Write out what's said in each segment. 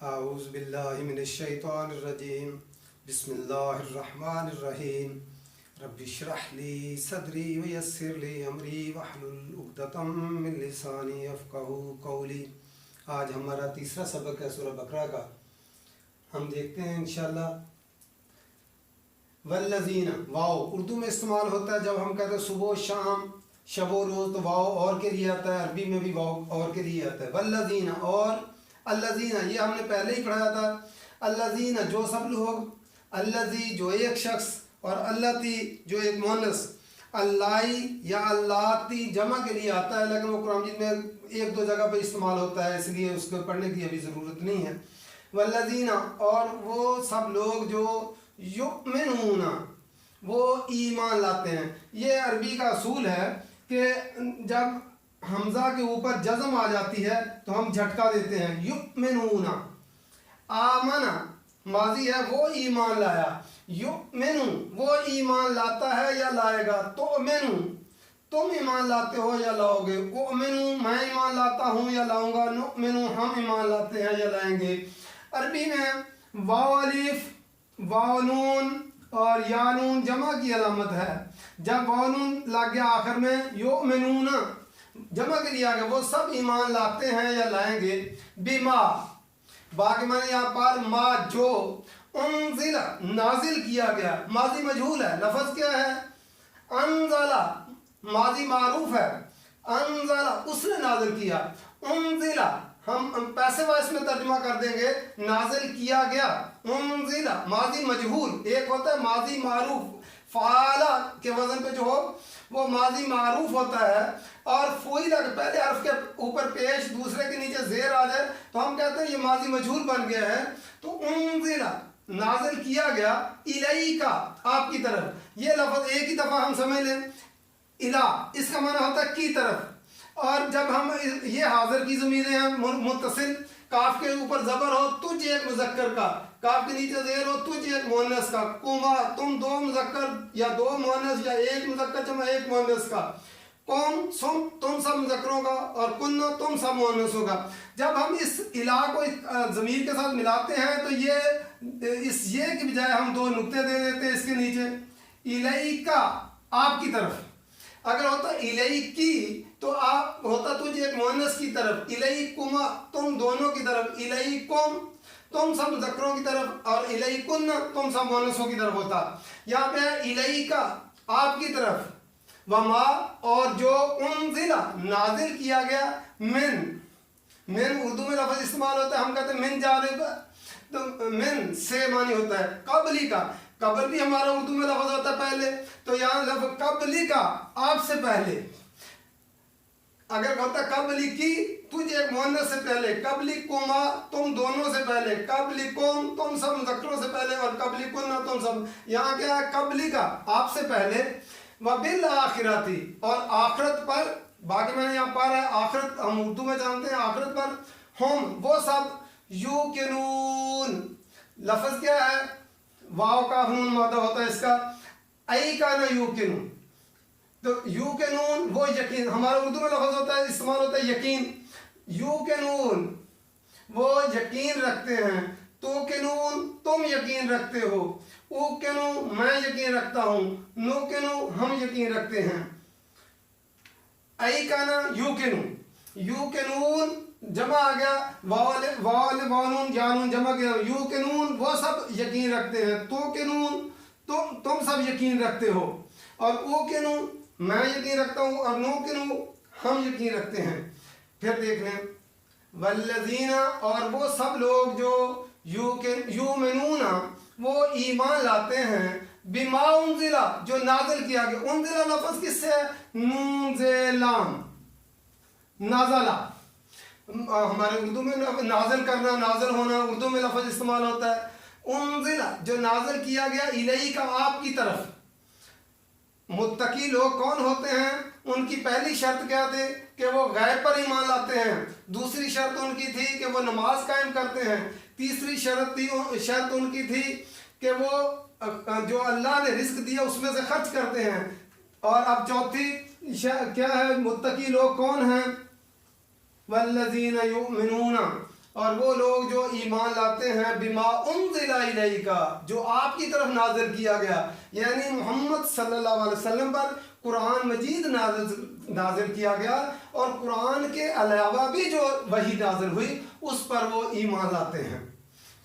اعوذ باللہ من الشیطان الرجیم بسم اللہ الرحمن الرحیم رب اشرح لی صدری ویسر لی امری واحلل عقدۃ من لسانی یفقہوا قولی۔ آج ہمارا تیسرا سبق ہے سورہ بقرہ کا۔ ہم دیکھتے ہیں انشاءاللہ والذین، واو اردو میں استعمال ہوتا ہے جب ہم کہتے ہیں صبح و شام، شب و روز، تو واو اور کے لیے آتا ہے، عربی میں بھی واو اور کے لیے آتا ہے۔ والذین، اور الذین، یہ ہم نے پہلے ہی پڑھایا تھا۔ الذین جو سب لوگ، الذی جو ایک شخص، اور اللتی جو ایک مؤنث۔ اللائی یا اللاتی جمع کے لیے آتا ہے، لیکن وہ قرآن مجید میں ایک دو جگہ پہ استعمال ہوتا ہے، اس لیے اس کو پڑھنے کی ابھی ضرورت نہیں ہے۔ والذین، اور وہ سب لوگ جو یؤمنون، وہ ایمان لاتے ہیں۔ یہ عربی کا اصول ہے کہ جب حمزہ کے اوپر جزم آ جاتی ہے تو ہم جھٹکا دیتے ہیں۔ یؤمنون، آمن ماضی ہے، وہ ایمان لایا۔ یؤمن وہ ایمان لاتا ہے یا لائے گا۔ تؤمن تم ایمان لاتے ہو یا لاؤ گے۔ اؤمن میں ایمان لاتا ہوں یا لاؤں گا۔ نؤمن ہم ایمان لاتے ہیں یا لائیں گے۔ عربی میں واو الف، واو نون اور یا نون جمع کی علامت ہے۔ جب واو نون لگ گیا آخر میں، یؤمنون جمع کے لیے آ گیا، وہ سب ایمان لاتے ہیں یا لائیں گے۔ بما، باقی میں نے یہاں پر ما جو، انزل نازل کیا گیا، ماضی مجہول ہے، لفظ کیا ہے؟ انزل ماضی معروف ہے، انزل اس نے نازل کیا۔ انزل ہم پیسے وائس میں ترجمہ کر دیں گے، نازل کیا گیا۔ انزل ماضی مجہول، ایک ہوتا ہے ماضی معروف، فعال کے وزن پہ جو ہو وہ ماضی معروف ہوتا ہے، اور فعل اگر پہلے حرف کے اوپر پیش دوسرے کے نیچے زیر آ جائے تو ہم کہتے ہیں یہ ماضی مجہول بن گیا ہے۔ تو انزل نازل کیا گیا، الیکا آپ کی طرف، یہ لفظ ایک ہی دفعہ ہم سمجھ لیں۔ الا اس کا معنی ہوتا ہے کی طرف، اور جب ہم یہ حاضر کی ضمیریں ہیں متصل، کاف کے اوپر زبر ہو تجھ ایک مذکر کا، کاف کے نیچے زیر ہو تجھ ایک مؤنث کا، کما تم دو مذکر یا دو مؤنث یا ایک مذکر جمع ایک مؤنث کا، قوم سم تم سب مذکروں کا، اور کن تم سب مؤنثوں کا۔ جب ہم اس الہ کو ضمیر کے ساتھ ملاتے ہیں تو یہ کی بجائے ہم دو نقطے دے دیتے ہیں اس کے نیچے۔ الیکا آپ کی طرف، اگر ہوتا الیکی تو آپ ہوتا تجھ ایک مؤنث کی طرف، الیکما تم دونوں کی طرف، الیکم تم سب مذکروں کی طرف، اور الیکن تم سب مؤنثوں کی طرف ہوتا۔ یہاں پہ الیکا آپ کی طرف، وما اور جو انزل نازل کیا گیا، من اردو میں لفظ استعمال ہوتا ہے، ہم کہتے ہیں من جانب، تو من سے معنی ہوتا ہے قبلی کا، قبل بھی ہمارا اردو میں لفظ ہوتا ہے پہلے، تو یہاں لفظ قبلی کا آپ سے پہلے، اگر ہوتا ہے قبلی کی تجھ ایک مؤنث سے پہلے، قبلی کما تم دونوں سے پہلے، قبلی کم تم سب مذکروں سے پہلے، اور قبلی کن تم سب، یہاں کیا ہے قبلی کا آپ سے پہلے۔ وبالآخرتی اور آخرت پر، باقی میں نے یہاں پڑھا ہے آخرت ہم اردو میں جانتے ہیں آخرت پر، ہم وہ سب یوقنون لفظ کیا ہے؟ واو کا نون مادہ ہوتا ہے اس کا، ای کا نا یوقنون، تو یوقنون وہ یقین، ہمارا اردو میں لفظ ہوتا ہے استعمال ہوتا ہے یقین، یوقنون وہ یقین رکھتے ہیں، توقنون تم یقین رکھتے ہو، اوقنو میں یقین رکھتا ہوں، نوقنو ہم یقین رکھتے ہیں۔ ای کانا یوقنو، یوقنون جمع آ گیا، واو جانون جمع کیا، یوقنون وہ سب یقین رکھتے ہیں، توقنون تم سب یقین رکھتے ہو، اور اوقنو میں یقین رکھتا ہوں، اور نوقنو ہم یقین رکھتے ہیں۔ پھر دیکھ لیں والذین اور وہ سب لوگ جو یؤمنون وہ ایمان لاتے ہیں، بما انزل جو نازل کیا گیا، انزل لفظ کس سے ہے؟ نون زے لام، نازلہ، ہمارے اردو میں نازل کرنا، نازل ہونا اردو میں لفظ استعمال ہوتا ہے۔ انزل جو نازل کیا گیا، الیکا آپ کی طرف۔ متقی لوگ کون ہوتے ہیں؟ ان کی پہلی شرط کیا تھی کہ وہ غیب پر ایمان لاتے ہیں، دوسری شرط ان کی تھی کہ وہ نماز قائم کرتے ہیں، تیسری شرط ان کی تھی کہ وہ جو اللہ نے رزق دیا اس میں سے خرچ کرتے ہیں، اور اب چوتھی کیا ہے؟ متقی لوگ کون ہیں؟ والذین یؤمنون اور وہ لوگ جو ایمان لاتے ہیں بما انزل الیک، جو آپ کی طرف نازل کیا گیا، یعنی محمد صلی اللہ علیہ وسلم پر قرآن مجید نازل کیا گیا، اور قرآن کے علاوہ بھی جو وحی نازل ہوئی اس پر وہ ایمان لاتے ہیں۔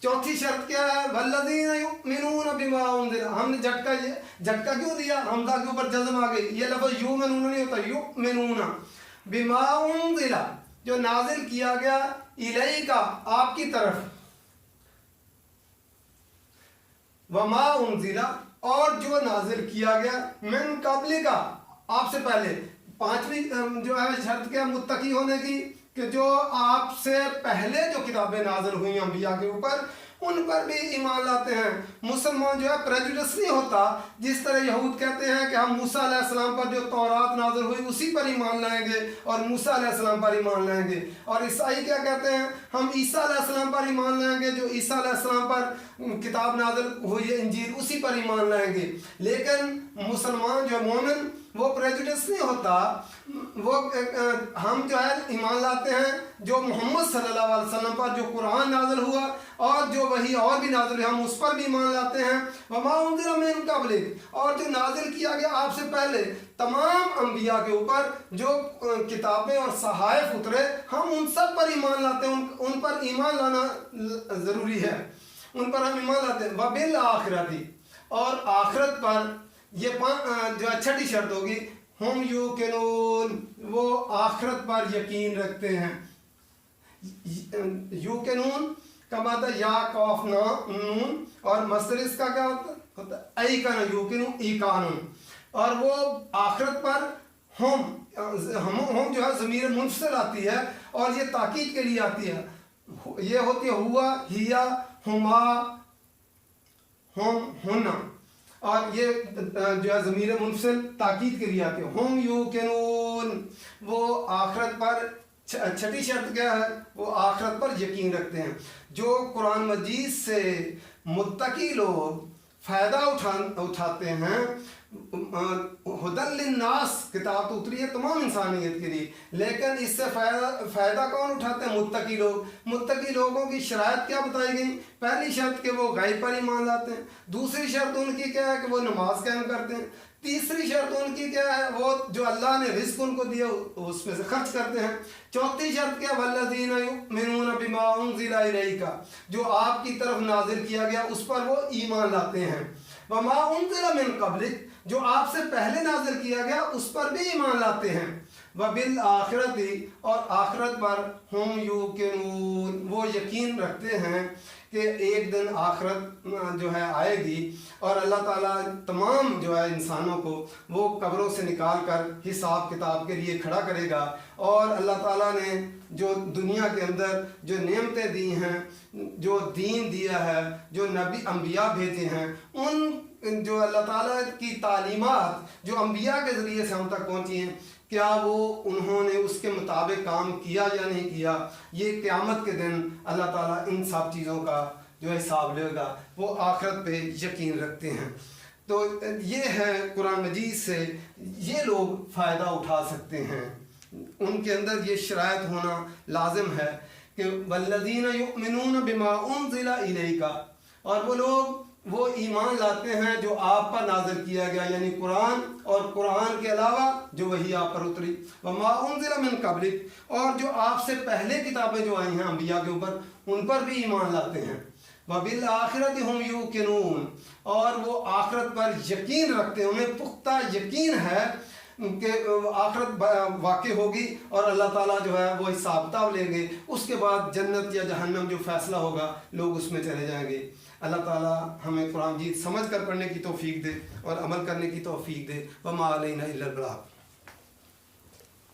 چوتھی شرط کیا ہے؟ والذین یؤمنون بما انزل، ہم نے جھٹکا کیوں دیا؟ حمزہ کے اوپر جزم آ گئی، یہ لفظ یؤمنون نہیں ہوتا، یؤمنون بما انزل، جو نازل کیا گیا، الیک، آپ کی طرف، وما انزل، اور جو نازل کیا گیا، من قبل کا، آپ سے پہلے۔ پانچویں جو ہے شرط کیا متقی ہونے کی، کہ جو آپ سے پہلے جو کتابیں نازل ہوئی انبیاء کے اوپر ان پر بھی ایمان لاتے ہیں۔ مسلمان جو ہے پریجوڈس نہیں ہوتا، جس طرح یہود کہتے ہیں کہ ہم موسیٰ علیہ السلام پر جو تورات نازل ہوئی اسی پر ایمان لائیں گے اور موسیٰ علیہ السلام پر ایمان لائیں گے، اور عیسائی کیا کہتے ہیں؟ ہم عیسیٰ علیہ السلام پر ایمان لائیں گے، جو عیسیٰ علیہ السلام پر کتاب نازل ہوئی ہے انجیل اسی پر ایمان لائیں گے۔ لیکن مسلمان جو مومن وہ پریجوڈس نہیں ہوتا، وہ ہم جو ہے ایمان لاتے ہیں جو محمد صلی اللہ علیہ وسلم پر جو قرآن نازل ہوا اور جو وہی اور بھی نازل ہوئی ہم اس پر بھی ایمان لاتے ہیں۔ وما انزل من قبلک، اور جو نازل کیا گیا آپ سے پہلے تمام انبیاء کے اوپر جو کتابیں اور صحائف اترے ہم ان سب پر ایمان لاتے ہیں، ان پر ایمان لانا ضروری ہے، ان پر ہم ایمان لاتے ہیں۔ وبالآخرۃ، اور آخرت پر، یہ جو چھٹی شرط ہوگی، ہم یوقنون، وہ آخرت پر یقین رکھتے ہیں۔ یوقنون کا مطلب یا قاف نون، اور مصدر اس کا کیا ہوتا ہے؟ ایقن، یوقنون ایقانون، اور وہ آخرت پر ہم جو ہے ضمیر منفصل آتی ہے اور یہ تاکید کے لیے آتی ہے، یہ ہوتی ہے ہوا، ہیا، ہما، ہم، ہنا، اور یہ جو ہے ضمیر منفصل تاکید کے لیے آتے ہیں۔ ہم یوقنون، وہ آخرت پر، چھٹی شرط کیا ہے؟ وہ آخرت پر یقین رکھتے ہیں۔ جو قرآن مجید سے متقی لوگ فائدہ اٹھاتے ہیں، ہدی للناس، کتاب تو اتری ہے تمام انسانیت کے لیے، لیکن اس سے فائدہ کون اٹھاتے ہیں؟ متقی لوگ۔ متقی لوگوں کی شرائط کیا بتائی گئی؟ پہلی شرط کہ وہ غیب پر ایمان لاتے ہیں، دوسری شرط ان کی کیا ہے کہ وہ نماز قائم کرتے ہیں، تیسری شرط ان کی کیا ہے؟ وہ جو اللہ نے رزق ان کو دیا اس میں سے خرچ کرتے ہیں۔ چوتھی شرط کیا؟ والذین یؤمنون بما انزل الیک، جو آپ کی طرف نازل کیا گیا اس پر وہ ایمان لاتے ہیں۔ وما انزل من قبلک، جو آپ سے پہلے نازل کیا گیا اس پر بھی ایمان لاتے ہیں۔ وبالآخرۃ، اور آخرت پر ہم یوقنون، وہ یقین رکھتے ہیں کہ ایک دن آخرت جو ہے آئے گی اور اللہ تعالیٰ تمام جو ہے انسانوں کو وہ قبروں سے نکال کر حساب کتاب کے لیے کھڑا کرے گا، اور اللہ تعالیٰ نے جو دنیا کے اندر جو نعمتیں دی ہیں، جو دین دیا ہے، جو نبی انبیاء بھیجے ہیں، ان جو اللہ تعالیٰ کی تعلیمات جو انبیاء کے ذریعے سے ہم تک پہنچی ہیں، کیا وہ انہوں نے اس کے مطابق کام کیا یا نہیں کیا؟ یہ قیامت کے دن اللہ تعالیٰ ان سب چیزوں کا جو حساب لے گا۔ وہ آخرت پہ یقین رکھتے ہیں۔ تو یہ ہے قرآن مجید سے یہ لوگ فائدہ اٹھا سکتے ہیں، ان کے اندر یہ شرائط ہونا لازم ہے کہ والذین یؤمنون بما انزل الیک، اور وہ لوگ وہ ایمان لاتے ہیں جو آپ پر نازل کیا گیا، یعنی قرآن، اور قرآن کے علاوہ جو وہی آپ پر اتری۔ وما انزل من قبلک، اور جو آپ سے پہلے کتابیں جو آئی ہیں انبیاء کے اوپر ان پر بھی ایمان لاتے ہیں۔ وبالآخرۃ ہم یوقنون، اور وہ آخرت پر یقین رکھتے ہیں، انہیں پختہ یقین ہے کہ آخرت واقع ہوگی اور اللہ تعالیٰ جو ہے وہ حساب کتاب لیں گے، اس کے بعد جنت یا جہنم جو فیصلہ ہوگا لوگ اس میں چلے جائیں گے۔ اللہ تعالیٰ ہمیں قرآن مجید سمجھ کر پڑھنے کی توفیق دے اور عمل کرنے کی توفیق دے۔ وما علینا الا البلاغ۔